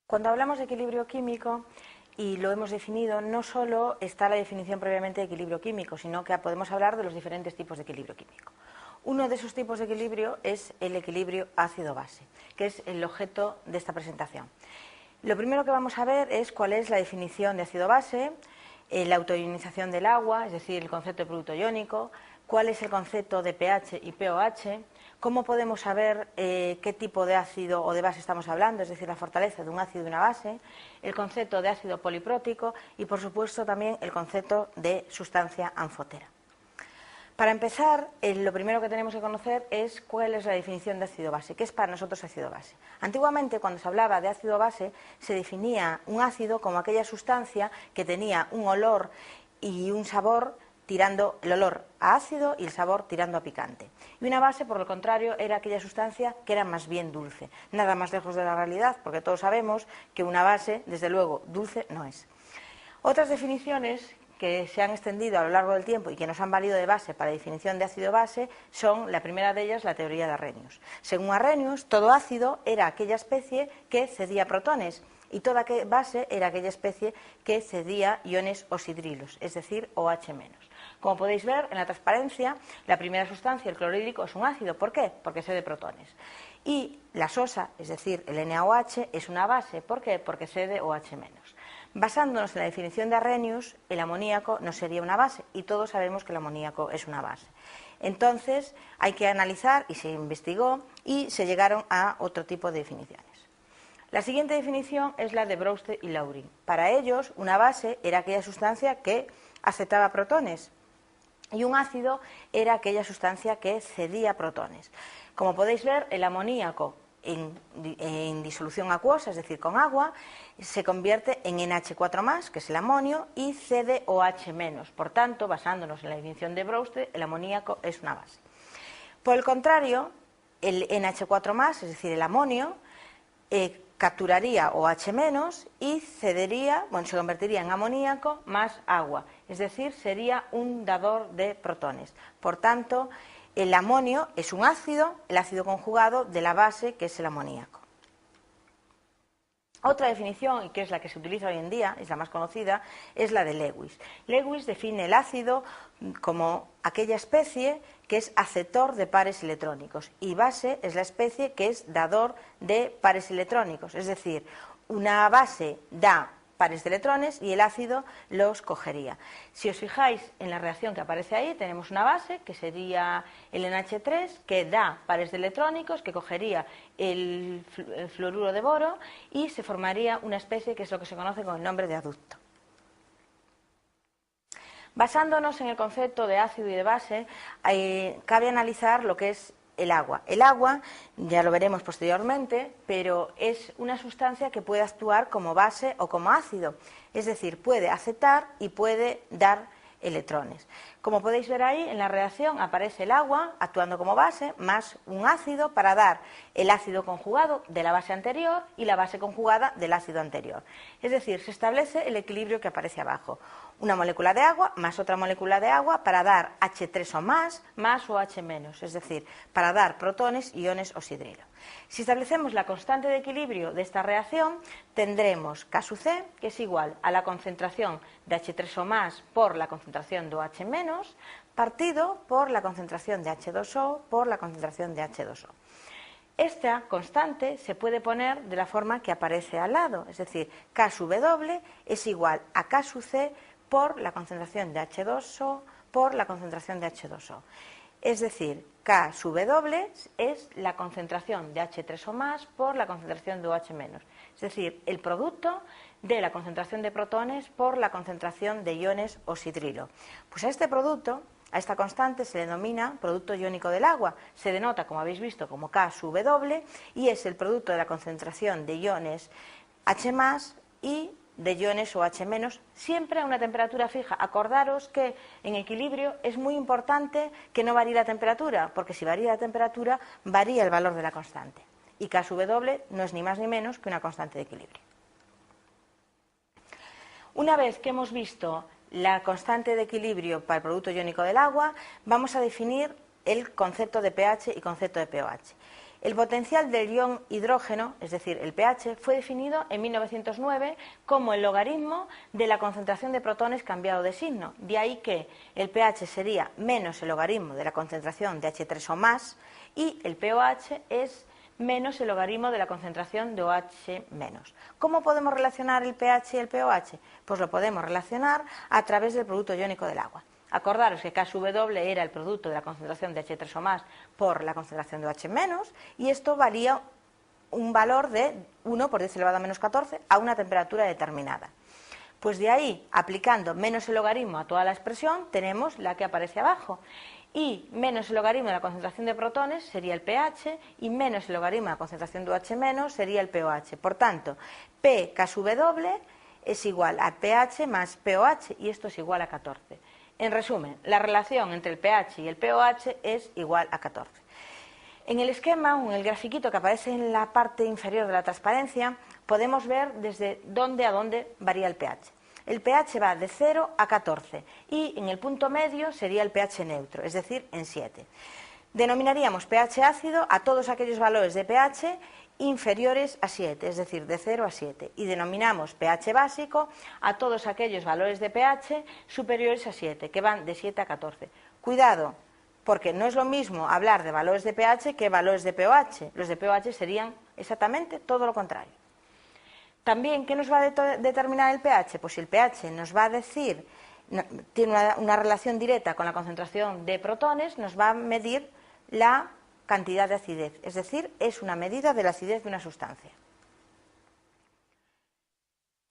Cuando hablamos de equilibrio químico, y lo hemos definido, no solo está la definición previamente de equilibrio químico, sino que podemos hablar de los diferentes tipos de equilibrio químico. Uno de esos tipos de equilibrio es el equilibrio ácido-base, que es el objeto de esta presentación. Lo primero que vamos a ver es cuál es la definición de ácido-base, la autoionización del agua, es decir, el concepto de producto iónico, cuál es el concepto de pH y pOH, cómo podemos saber qué tipo de ácido o de base estamos hablando, es decir, la fortaleza de un ácido y de una base, el concepto de ácido poliprótico y, por supuesto, también el concepto de sustancia anfotera. Para empezar, lo primero que tenemos que conocer es cuál es la definición de ácido-base, qué es para nosotros ácido-base. Antiguamente, cuando se hablaba de ácido-base, se definía un ácido como aquella sustancia que tenía un olor y un sabor tirando el olor a ácido y el sabor tirando a picante. Y una base, por lo contrario, era aquella sustancia que era más bien dulce. Nada más lejos de la realidad, porque todos sabemos que una base, desde luego, dulce no es. Otras definiciones que se han extendido a lo largo del tiempo y que nos han valido de base para la definición de ácido-base son, la primera de ellas, la teoría de Arrhenius. Según Arrhenius, todo ácido era aquella especie que cedía protones y toda base era aquella especie que cedía iones oxidrilos, es decir, OH-. Como podéis ver en la transparencia, la primera sustancia, el clorhídrico, es un ácido. ¿Por qué? Porque cede protones. Y la sosa, es decir, el NaOH, es una base. ¿Por qué? Porque cede OH-. Basándonos en la definición de Arrhenius, el amoníaco no sería una base, y todos sabemos que el amoníaco es una base. Entonces, hay que analizar, y se investigó, y se llegaron a otro tipo de definiciones. La siguiente definición es la de Brewster y Laurin. Para ellos, una base era aquella sustancia que aceptaba protones, y un ácido era aquella sustancia que cedía protones. Como podéis ver, el amoníaco en disolución acuosa, es decir, con agua, se convierte en NH4+, que es el amonio, y cede OH-. Por tanto, basándonos en la definición de Brewster, el amoníaco es una base. Por el contrario, el NH4+, es decir, el amonio, capturaría OH- y cedería, se convertiría en amoníaco más agua, es decir, sería un dador de protones. Por tanto, el amonio es un ácido, el ácido conjugado de la base, que es el amoníaco. Otra definición, y que es la que se utiliza hoy en día, es la más conocida, es la de Lewis. Lewis define el ácido como aquella especie que es aceptor de pares electrónicos, y base es la especie que es dador de pares electrónicos, es decir, una base da pares de electrones y el ácido los cogería. Si os fijáis en la reacción que aparece ahí, tenemos una base que sería el NH3, que da pares de electrónicos, que cogería el fluoruro de boro y se formaría una especie que es lo que se conoce con el nombre de aducto. Basándonos en el concepto de ácido y de base, cabe analizar lo que es el agua. El agua, ya lo veremos posteriormente, pero es una sustancia que puede actuar como base o como ácido, es decir, puede aceptar y puede dar electrones. Como podéis ver ahí, en la reacción aparece el agua actuando como base más un ácido para dar el ácido conjugado de la base anterior y la base conjugada del ácido anterior. Es decir, se establece el equilibrio que aparece abajo. Una molécula de agua más otra molécula de agua para dar H3 o más OH-, es decir, para dar protones, iones oxidrilo. Si establecemos la constante de equilibrio de esta reacción, tendremos K sub C, que es igual a la concentración de H3 o más por la concentración de OH-, partido por la concentración de H2O por la concentración de H2O. Esta constante se puede poner de la forma que aparece al lado, es decir, K sub W es igual a K sub C por la concentración de H2O por la concentración de H2O. Es decir, K sub W es la concentración de H3 o más por la concentración de OH-. Es decir, el producto de la concentración de protones por la concentración de iones oxidrilo. Pues a este producto, a esta constante, se le denomina producto iónico del agua. Se denota, como habéis visto, como K sub W y es el producto de la concentración de iones H+ y de iones OH-, siempre a una temperatura fija. Acordaros que en equilibrio es muy importante que no varíe la temperatura, porque si varía la temperatura, varía el valor de la constante. Y K sub W no es ni más ni menos que una constante de equilibrio. Una vez que hemos visto la constante de equilibrio para el producto iónico del agua, vamos a definir el concepto de pH y concepto de pOH. El potencial del ion hidrógeno, es decir, el pH, fue definido en 1909 como el logaritmo de la concentración de protones cambiado de signo. De ahí que el pH sería menos el logaritmo de la concentración de H3 o más, y el pOH es menos el logaritmo de la concentración de OH menos. ¿Cómo podemos relacionar el pH y el pOH? Pues lo podemos relacionar a través del producto iónico del agua. Acordaros que KW era el producto de la concentración de H3 o más por la concentración de OH menos, y esto valía un valor de 1 por 10 elevado a menos 14 a una temperatura determinada. Pues de ahí, aplicando menos el logaritmo a toda la expresión, tenemos la que aparece abajo. Y menos el logaritmo de la concentración de protones sería el pH, y menos el logaritmo de la concentración de OH menos sería el pOH. Por tanto, PKW es igual a pH más pOH, y esto es igual a 14. En resumen, la relación entre el pH y el pOH es igual a 14. En el esquema, o en el grafiquito que aparece en la parte inferior de la transparencia, podemos ver desde dónde a dónde varía el pH. El pH va de 0 a 14 y en el punto medio sería el pH neutro, es decir, en 7. Denominaríamos pH ácido a todos aquellos valores de pH inferiores a 7, es decir, de 0 a 7. Y denominamos pH básico a todos aquellos valores de pH superiores a 7, que van de 7 a 14. Cuidado, porque no es lo mismo hablar de valores de pH que valores de pOH. Los de pOH serían exactamente todo lo contrario. También, ¿qué nos va a determinar el pH? Pues si el pH nos va a decir, tiene una relación directa con la concentración de protones, nos va a medir la cantidad de acidez, es decir, es una medida de la acidez de una sustancia.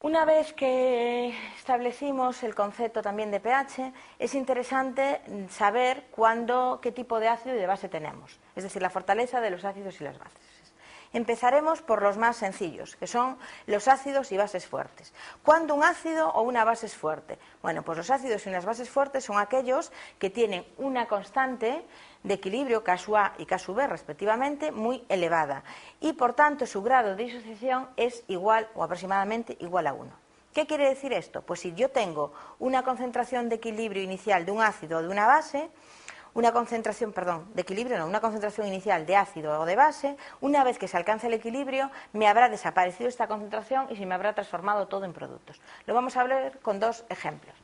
Una vez que establecimos el concepto también de pH, es interesante saber qué tipo de ácido y de base tenemos, es decir, la fortaleza de los ácidos y las bases. Empezaremos por los más sencillos, que son los ácidos y bases fuertes. ¿Cuándo un ácido o una base es fuerte? Bueno, pues los ácidos y las bases fuertes son aquellos que tienen una constante de equilibrio KA y KB respectivamente muy elevada, y por tanto su grado de disociación es igual o aproximadamente igual a 1. ¿Qué quiere decir esto? Pues si yo tengo una concentración de equilibrio inicial de un ácido o de una base, una concentración inicial de ácido o de base, una vez que se alcance el equilibrio, me habrá desaparecido esta concentración y se me habrá transformado todo en productos. Lo vamos a ver con dos ejemplos.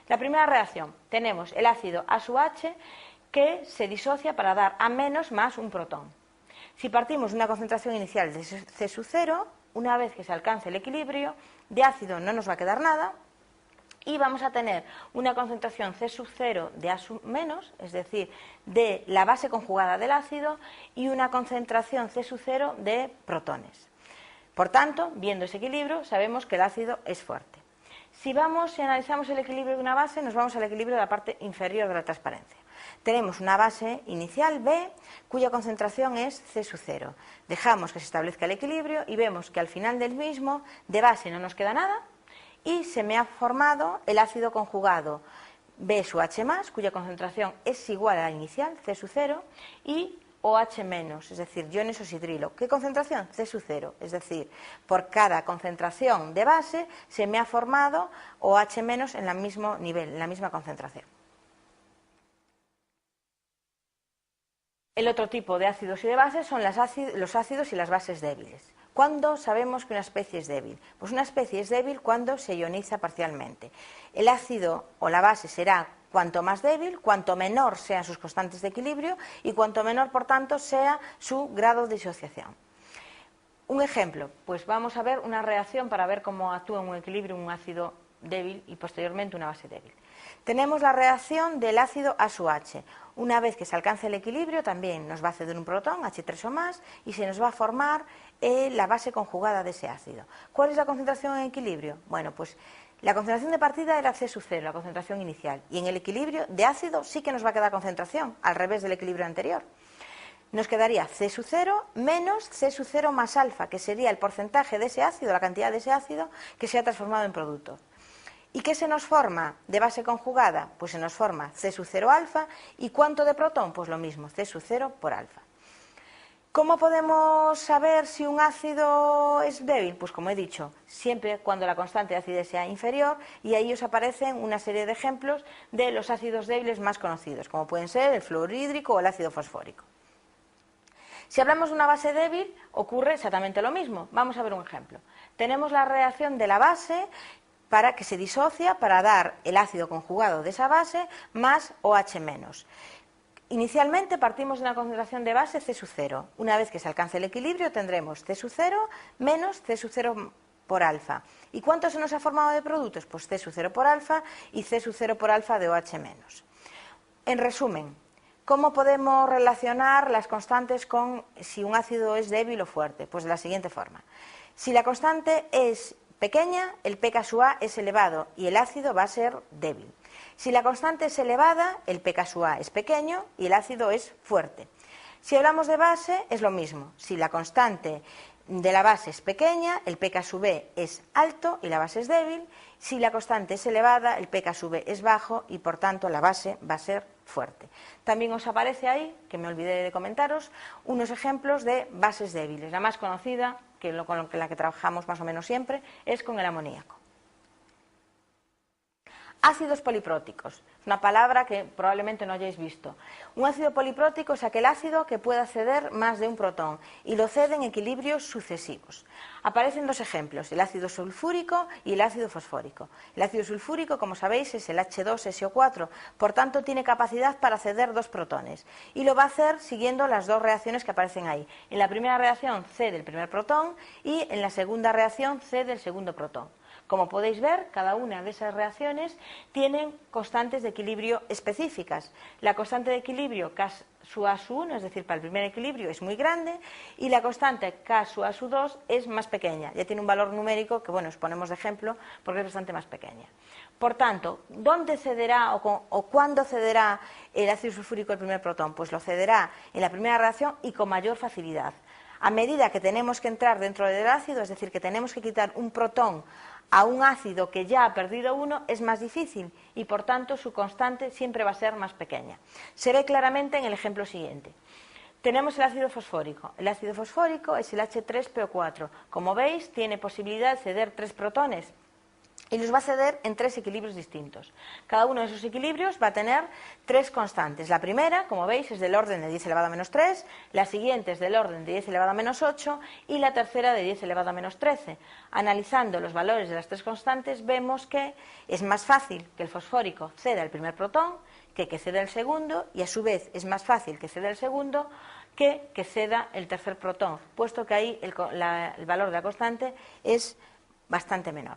La primera reacción, tenemos el ácido A₂H que se disocia para dar A- más un protón. Si partimos de una concentración inicial de C₂, una vez que se alcance el equilibrio, de ácido no nos va a quedar nada, y vamos a tener una concentración C₂ de A₂-, es decir, de la base conjugada del ácido, y una concentración C₂ de protones. Por tanto, viendo ese equilibrio, sabemos que el ácido es fuerte. Si analizamos el equilibrio de una base, nos vamos al equilibrio de la parte inferior de la transparencia. Tenemos una base inicial B, cuya concentración es C₂. Dejamos que se establezca el equilibrio y vemos que al final del mismo, de base no nos queda nada, y se me ha formado el ácido conjugado BH+, cuya concentración es igual a la inicial, C₂, y OH-, es decir, iones oxidrilo. ¿Qué concentración? C₂, es decir, por cada concentración de base se me ha formado OH- en el mismo nivel, en la misma concentración. El otro tipo de ácidos y de bases son los ácidos y las bases débiles. ¿Cuándo sabemos que una especie es débil? Pues una especie es débil cuando se ioniza parcialmente. El ácido o la base será cuanto más débil, cuanto menor sean sus constantes de equilibrio y cuanto menor, por tanto, sea su grado de disociación. Un ejemplo, pues vamos a ver una reacción para ver cómo actúa en un equilibrio un ácido débil y posteriormente una base débil. Tenemos la reacción del ácido A₂H. Una vez que se alcance el equilibrio, también nos va a ceder un protón, H3 o más, y se nos va a formar la base conjugada de ese ácido. ¿Cuál es la concentración en equilibrio? Bueno, pues la concentración de partida era C₂, la concentración inicial, y en el equilibrio de ácido sí que nos va a quedar concentración, al revés del equilibrio anterior. Nos quedaría C₂ menos C₂ más alfa, que sería el porcentaje de ese ácido, la cantidad de ese ácido que se ha transformado en producto. ¿Y qué se nos forma de base conjugada? Pues se nos forma C₂ alfa, y ¿cuánto de protón? Pues lo mismo, C₂ por alfa. ¿Cómo podemos saber si un ácido es débil? Pues como he dicho, siempre cuando la constante de acidez sea inferior, y ahí os aparecen una serie de ejemplos de los ácidos débiles más conocidos, como pueden ser el fluorhídrico o el ácido fosfórico. Si hablamos de una base débil, ocurre exactamente lo mismo. Vamos a ver un ejemplo. Tenemos la reacción de la base para que se disocia para dar el ácido conjugado de esa base más OH-. Inicialmente partimos de una concentración de base C0. Una vez que se alcance el equilibrio tendremos C0 menos C0 por alfa. ¿Y cuánto se nos ha formado de productos? Pues C0 por alfa y C0 por alfa de OH-. En resumen, ¿cómo podemos relacionar las constantes con si un ácido es débil o fuerte? Pues de la siguiente forma. Si la constante es pequeña, el pKa es elevado y el ácido va a ser débil. Si la constante es elevada, el pKa es pequeño y el ácido es fuerte. Si hablamos de base, es lo mismo. Si la constante de la base es pequeña, el pKb es alto y la base es débil. Si la constante es elevada, el pKb es bajo y por tanto la base va a ser fuerte. También os aparece ahí, que me olvidé de comentaros, unos ejemplos de bases débiles. La más conocida, con la que trabajamos más o menos siempre, es con el amoníaco. Ácidos polipróticos, una palabra que probablemente no hayáis visto. Un ácido poliprótico es aquel ácido que pueda ceder más de un protón y lo cede en equilibrios sucesivos. Aparecen dos ejemplos, el ácido sulfúrico y el ácido fosfórico. El ácido sulfúrico, como sabéis, es el H2SO4, por tanto tiene capacidad para ceder dos protones y lo va a hacer siguiendo las dos reacciones que aparecen ahí. En la primera reacción cede el primer protón y en la segunda reacción cede el segundo protón. Como podéis ver, cada una de esas reacciones tienen constantes de equilibrio específicas. La constante de equilibrio K⁴A⁴1, es decir, para el primer equilibrio es muy grande, y la constante K⁴A⁴2 es más pequeña. Ya tiene un valor numérico que, bueno, os ponemos de ejemplo porque es bastante más pequeña. Por tanto, ¿dónde cederá o cuándo cederá el ácido sulfúrico el primer protón? Pues lo cederá en la primera reacción y con mayor facilidad. A medida que tenemos que entrar dentro del ácido, es decir, que tenemos que quitar un protón a un ácido que ya ha perdido uno, es más difícil y por tanto su constante siempre va a ser más pequeña. Se ve claramente en el ejemplo siguiente. Tenemos el ácido fosfórico. El ácido fosfórico es el H3PO4. Como veis, tiene posibilidad de ceder 3 protones y los va a ceder en 3 equilibrios distintos. Cada uno de esos equilibrios va a tener 3 constantes. La primera, como veis, es del orden de 10 elevado a menos 3, la siguiente es del orden de 10 elevado a menos 8 y la tercera de 10 elevado a menos 13. Analizando los valores de las 3 constantes, vemos que es más fácil que el fosfórico ceda el primer protón que ceda el segundo, y a su vez es más fácil que ceda el segundo que ceda el tercer protón, puesto que ahí el valor de la constante es bastante menor.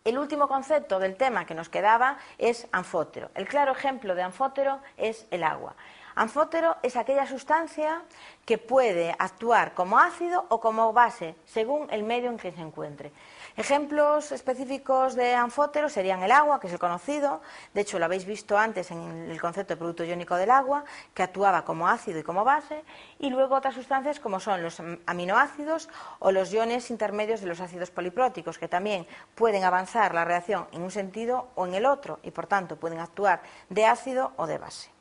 El último concepto del tema que nos quedaba es anfótero. El claro ejemplo de anfótero es el agua. Anfótero es aquella sustancia que puede actuar como ácido o como base, según el medio en que se encuentre. Ejemplos específicos de anfótero serían el agua, que es el conocido, de hecho lo habéis visto antes en el concepto de producto iónico del agua, que actuaba como ácido y como base, y luego otras sustancias como son los aminoácidos o los iones intermedios de los ácidos polipróticos, que también pueden avanzar la reacción en un sentido o en el otro, y por tanto pueden actuar de ácido o de base.